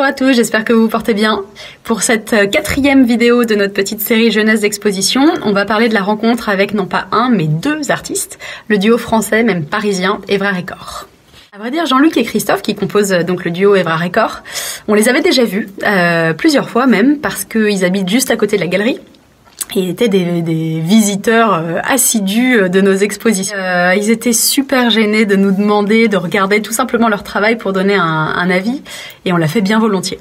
Bonjour à tous, j'espère que vous vous portez bien. Pour cette 4e vidéo de notre petite série Jeunesse d'Exposition, on va parler de la rencontre avec non pas un, mais 2 artistes, le duo français, même parisien, Évrard et Corre. À vrai dire, Jean-Luc et Christophe, qui composent donc le duo Évrard et Corre, on les avait déjà vus, plusieurs fois même, parce qu'ils habitent juste à côté de la galerie. Ils étaient des visiteurs assidus de nos expositions. Ils étaient super gênés de nous demander de regarder tout simplement leur travail pour donner un avis, et on l'a fait bien volontiers.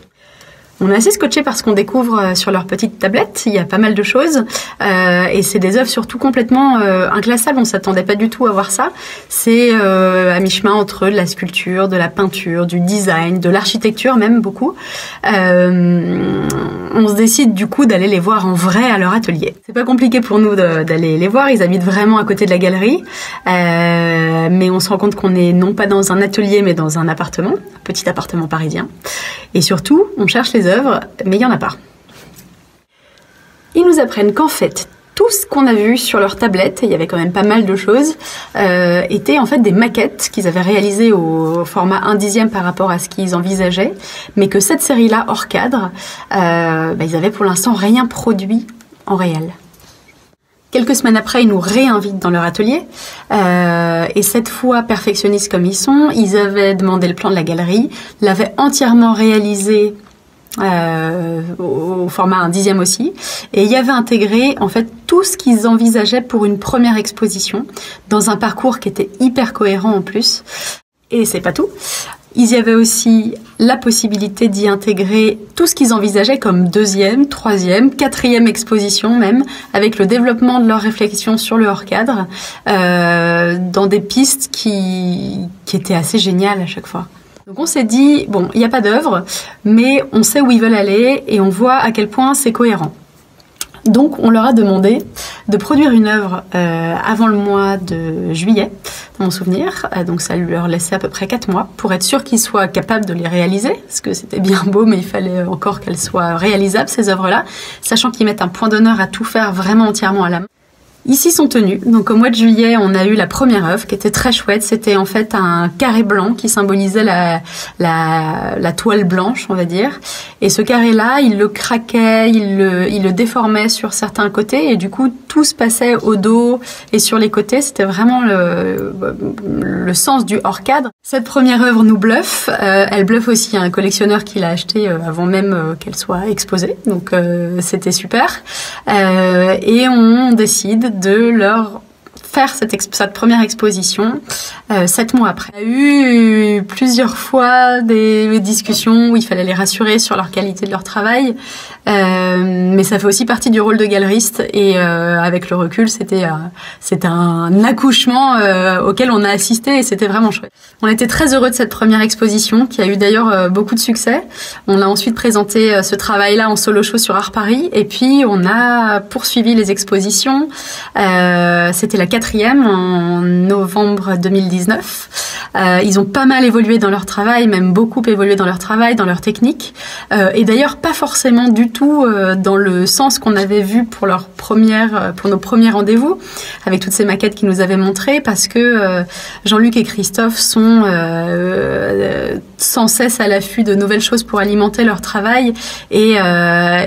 On est assez scotché par ce qu'on découvre sur leur petite tablette. Il y a pas mal de choses et c'est des œuvres surtout complètement inclassables. On s'attendait pas du tout à voir ça. C'est à mi-chemin entre de la sculpture, de la peinture, du design, de l'architecture même beaucoup. On se décide du coup d'aller les voir en vrai à leur atelier. C'est pas compliqué pour nous d'aller les voir. Ils habitent vraiment à côté de la galerie, mais on se rend compte qu'on est non pas dans un atelier mais dans un appartement, un petit appartement parisien. Et surtout, on cherche les œuvres, mais il n'y en a pas. Ils nous apprennent qu'en fait, tout ce qu'on a vu sur leur tablette, et il y avait quand même pas mal de choses, étaient en fait des maquettes qu'ils avaient réalisées au format 1/10 par rapport à ce qu'ils envisageaient, mais que cette série-là, hors cadre, ils avaient pour l'instant rien produit en réel. Quelques semaines après, ils nous réinvitent dans leur atelier et cette fois, perfectionnistes comme ils sont, ils avaient demandé le plan de la galerie, l'avaient entièrement réalisé au format 1/10 aussi, et y avaient intégré en fait tout ce qu'ils envisageaient pour une première exposition dans un parcours qui était hyper cohérent en plus. Et c'est pas tout. Il y avait aussi la possibilité d'y intégrer tout ce qu'ils envisageaient comme 2e, 3e, 4e exposition même, avec le développement de leurs réflexions sur le hors-cadre, dans des pistes qui étaient assez géniales à chaque fois. Donc on s'est dit, bon, il n'y a pas d'œuvre, mais on sait où ils veulent aller et on voit à quel point c'est cohérent. Donc on leur a demandé de produire une œuvre avant le mois de juillet, dans mon souvenir. Donc ça leur laissait à peu près 4 mois pour être sûr qu'ils soient capables de les réaliser, parce que c'était bien beau, mais il fallait encore qu'elles soient réalisables, ces œuvres-là, sachant qu'ils mettent un point d'honneur à tout faire vraiment entièrement à la main. Ici sont tenues. Donc au mois de juillet, on a eu la première œuvre qui était très chouette. C'était en fait un carré blanc qui symbolisait la toile blanche, on va dire. Et ce carré-là, il le craquait, il le déformait sur certains côtés et du coup tout se passait au dos et sur les côtés. C'était vraiment le sens du hors cadre. Cette première œuvre nous bluffe. Elle bluffe aussi un collectionneur qui l'a achetée avant même qu'elle soit exposée. Donc c'était super. Et on décide de leur faire cette première exposition 7 mois après. Il y a eu plusieurs fois des discussions où il fallait les rassurer sur leur qualité de leur travail, mais ça fait aussi partie du rôle de galeriste et avec le recul, c'était un accouchement auquel on a assisté et c'était vraiment chouette. On était très heureux de cette première exposition qui a eu d'ailleurs beaucoup de succès. On a ensuite présenté ce travail-là en solo show sur Art Paris et puis on a poursuivi les expositions. C'était la 4e en novembre 2019. Ils ont pas mal évolué dans leur travail, même beaucoup évolué dans leur travail, dans leur technique. Et d'ailleurs, pas forcément du tout dans le sens qu'on avait vu pour nos premiers rendez-vous, avec toutes ces maquettes qu'ils nous avaient montrées, parce que Jean-Luc et Christophe sont sans cesse à l'affût de nouvelles choses pour alimenter leur travail, et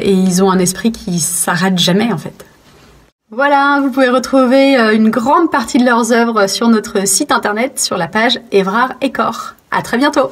ils ont un esprit qui s'arrête jamais, en fait. Voilà, vous pouvez retrouver une grande partie de leurs œuvres sur notre site internet, sur la page Évrard et Corre. À très bientôt!